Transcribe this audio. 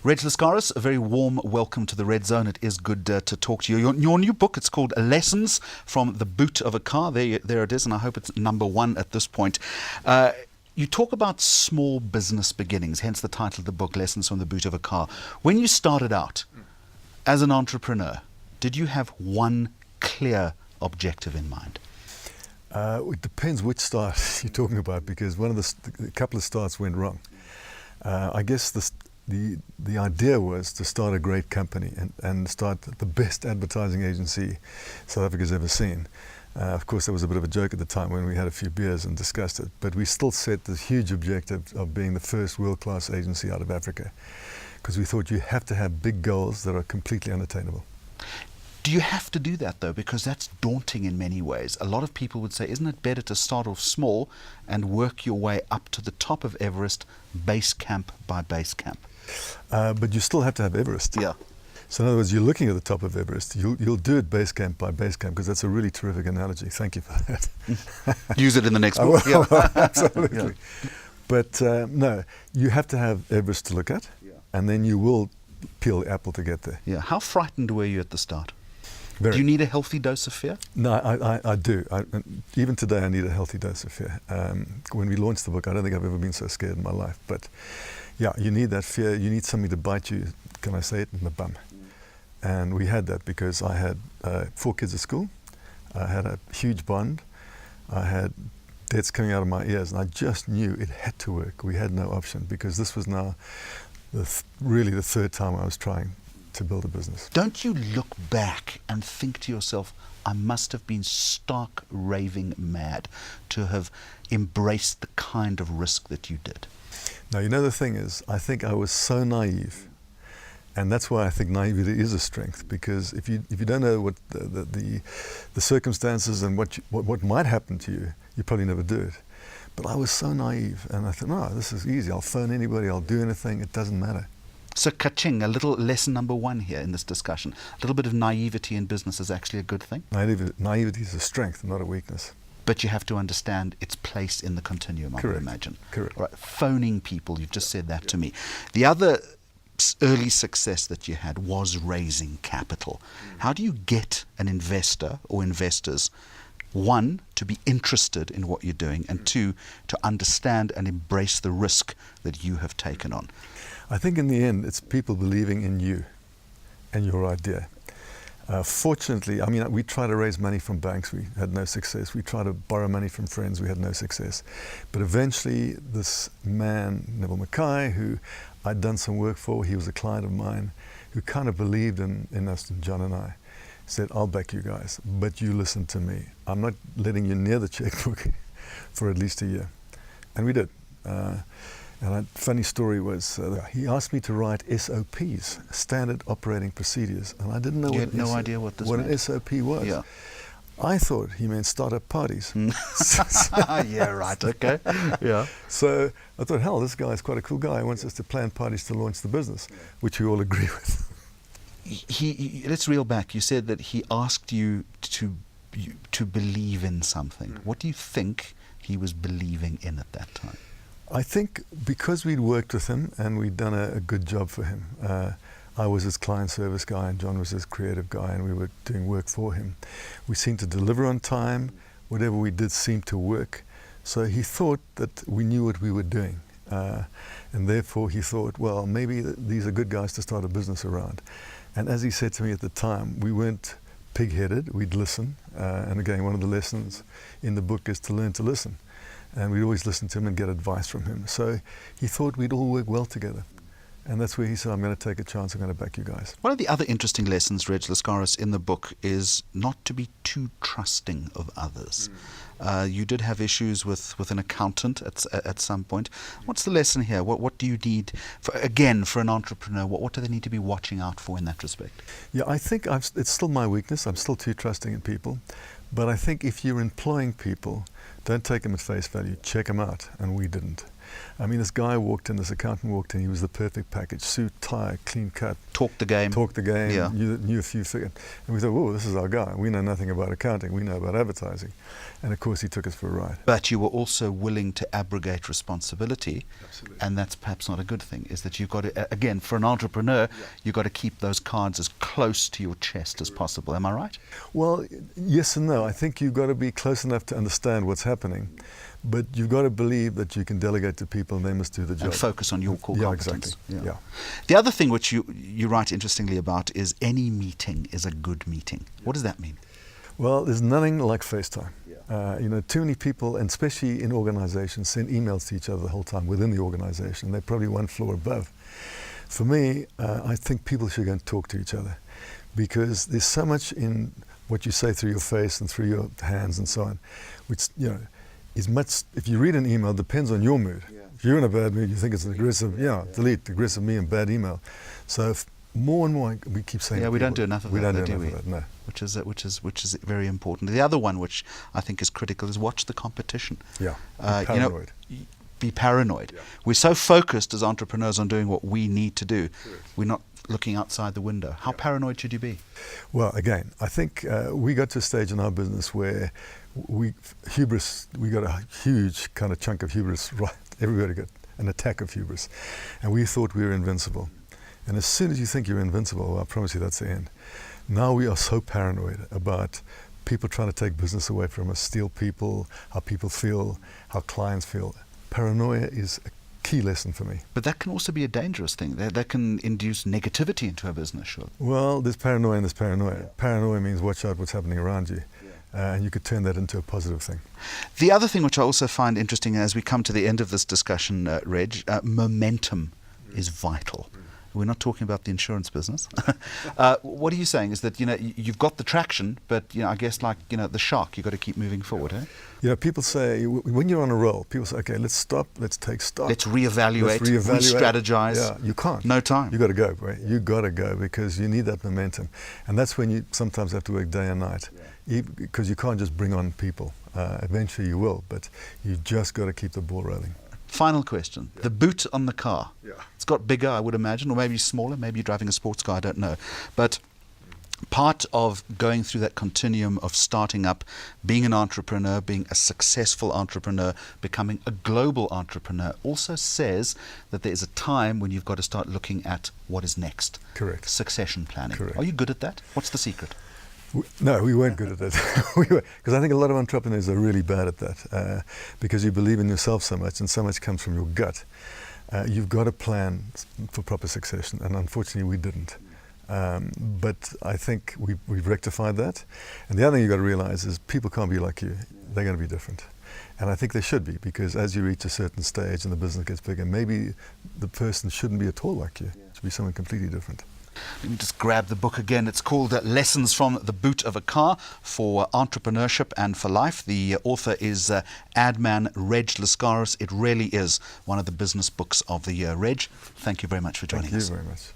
Reg Lascaris, a very warm welcome to the Red Zone. It is good to talk to you. Your new book, it's called Lessons from the Boot of a Car. There it is, and I hope it's #1 at this point. You talk about small business beginnings, hence the title of the book, Lessons from the Boot of a Car. When you started out as an entrepreneur, did you have one clear objective in mind? It depends which start you're talking about, because a couple of starts went wrong. I guess the idea was to start a great company and start the best advertising agency South Africa's ever seen. Of course, that was a bit of a joke at the time when we had a few beers and discussed it, but we still set this huge objective of being the first world-class agency out of Africa, because we thought you have to have big goals that are completely unattainable. Do you have to do that, though? Because that's daunting in many ways. A lot of people would say, isn't it better to start off small and work your way up to the top of Everest, base camp by base camp? But you still have to have Everest. Yeah. So in other words, you're looking at the top of Everest. You'll do it base camp by base camp, because that's a really terrific analogy. Thank you for that. Use it in the next book. Yeah. Absolutely. Yeah. But no, you have to have Everest to look at, and then you will peel the apple to get there. Yeah. How frightened were you at the start? Very. Do you need a healthy dose of fear? No, I do. Even today, I need a healthy dose of fear. When we launched the book, I don't think I've ever been so scared in my life. But yeah, you need that fear. You need something to bite you, can I say it, in the bum. And we had that because I had 4 kids at school. I had a huge bond. I had debts coming out of my ears, and I just knew it had to work. We had no option, because this was now really the 3rd time I was trying to build a business. Don't you look back and think to yourself, I must have been stark raving mad to have embraced the kind of risk that you did? Now, you know, the thing is, I think I was so naive, and that's why I think naivety is a strength, because if you don't know what the circumstances and what might happen to you, you probably never do it. But I was so naive, and I thought, no, this is easy. I'll phone anybody, I'll do anything, it doesn't matter. So, Kaching, a little lesson #1 here in this discussion. A little bit of naivety in business is actually a good thing. Naivety is a strength, not a weakness. But you have to understand its place in the continuum, I would imagine. Correct. Right. Phoning people, you've just said that to me. The other early success that you had was raising capital. How do you get an investor or investors, 1, to be interested in what you're doing, and 2, to understand and embrace the risk that you have taken on? I think in the end, it's people believing in you and your idea. Fortunately, I mean, we tried to raise money from banks, we had no success. We tried to borrow money from friends, we had no success. But eventually, this man, Neville Mackay, who I'd done some work for, he was a client of mine, who kind of believed in us, John and I, said, I'll back you guys, but you listen to me. I'm not letting you near the checkbook for at least a year. And we did. And a funny story was, he asked me to write SOPs, Standard Operating Procedures, and I didn't know you had no idea what this meant. An SOP was. Yeah. I thought he meant start-up parties. Yeah, right, okay. Yeah. So I thought, hell, this guy is quite a cool guy. He wants us to plan parties to launch the business, which we all agree with. Let's reel back. You said that he asked you to believe in something. What do you think he was believing in at that time? I think because we'd worked with him and we'd done a good job for him. I was his client service guy and John was his creative guy, and we were doing work for him. We seemed to deliver on time. Whatever we did seemed to work. So he thought that we knew what we were doing. And therefore he thought, well, maybe these are good guys to start a business around. And as he said to me at the time, we weren't pig-headed, we'd listen. And again, one of the lessons in the book is to learn to listen. And we'd always listen to him and get advice from him. So he thought we'd all work well together. And that's where he said, I'm going to take a chance, I'm going to back you guys. One of the other interesting lessons, Reg Lascaris, in the book is not to be too trusting of others. You did have issues with an accountant at some point. What's the lesson here? What do you need, for an entrepreneur, what do they need to be watching out for in that respect? Yeah, I think it's still my weakness. I'm still too trusting in people. But I think if you're employing people, don't take them at face value. Check them out. And we didn't. I mean, this guy walked in, this accountant walked in, he was the perfect package, suit, tie, clean cut. Talked the game. Yeah. Knew a few figures. And we thought, whoa, this is our guy. We know nothing about accounting, we know about advertising. And of course, he took us for a ride. But you were also willing to abrogate responsibility. Absolutely. And that's perhaps not a good thing, is that you've got to, again, for an entrepreneur, you've got to keep those cards as close to your chest as possible. Am I right? Well, yes and no. I think you've got to be close enough to understand what's happening, but you've got to believe that you can delegate to people and they must do the job. And focus on your core competence. Exactly. Yeah. The other thing which you write interestingly about is any meeting is a good meeting. What does that mean? Well, there's nothing like FaceTime. Too many people, and especially in organizations, send emails to each other the whole time within the organization. They're probably one floor above. For me, I think people should go and talk to each other, because there's so much in what you say through your face and through your hands and so on, which, is much, if you read an email, depends on your mood. If you're in a bad mood, you think it's an aggressive, delete, aggressive me and bad email. So more and more, we keep saying, we don't do enough of that. We don't do enough of that, no. Which is very important. The other one, which I think is critical, is watch the competition. Yeah, be paranoid. Be paranoid. Yeah. We're so focused as entrepreneurs on doing what we need to do. Correct. We're not looking outside the window. How paranoid should you be? Well, again, I think we got to a stage in our business where we got a huge kind of chunk of hubris, right? Everybody got an attack of hubris. And we thought we were invincible. And as soon as you think you're invincible, well, I promise you that's the end. Now we are so paranoid about people trying to take business away from us, steal people, how people feel, how clients feel. Paranoia is a key lesson for me. But that can also be a dangerous thing. That can induce negativity into a business, sure. Well, there's paranoia and there's paranoia. Yeah. Paranoia means watch out what's happening around you. And you could turn that into a positive thing. The other thing which I also find interesting as we come to the end of this discussion, Reg, momentum is vital. We're not talking about the insurance business. What are you saying is that, you've got the traction, but, I guess like, the shark, you've got to keep moving forward, eh? People say, when you're on a roll, people say, okay, let's stop, let's take stock. Let's reevaluate, re-strategize. Yeah, you can't. No time. You got to go, right? You got to go because you need that momentum. And that's when you sometimes have to work day and night because you can't just bring on people. Eventually you will, but you just got to keep the ball rolling. Final question. The boot on the car. It's got bigger, I would imagine, or maybe smaller. Maybe you're driving a sports car, I don't know. But part of going through that continuum of starting up, being an entrepreneur, being a successful entrepreneur, becoming a global entrepreneur, also says that there is a time when you've got to start looking at what is next. Correct. Succession planning. Correct. Are you good at that? What's the secret? No, we weren't good at that. Because I think a lot of entrepreneurs are really bad at that because you believe in yourself so much and so much comes from your gut. You've got to plan for proper succession, and unfortunately we didn't. But I think we've rectified that. And the other thing you've got to realize is people can't be like you. They're going to be different. And I think they should be, because as you reach a certain stage and the business gets bigger, maybe the person shouldn't be at all like you. It should be someone completely different. Let me just grab the book again. It's called Lessons from the Boot of a Car for Entrepreneurship and for Life. The author is Adman Reg Lascaris. It really is one of the business books of the year. Reg, thank you very much for joining us. Thank you very much.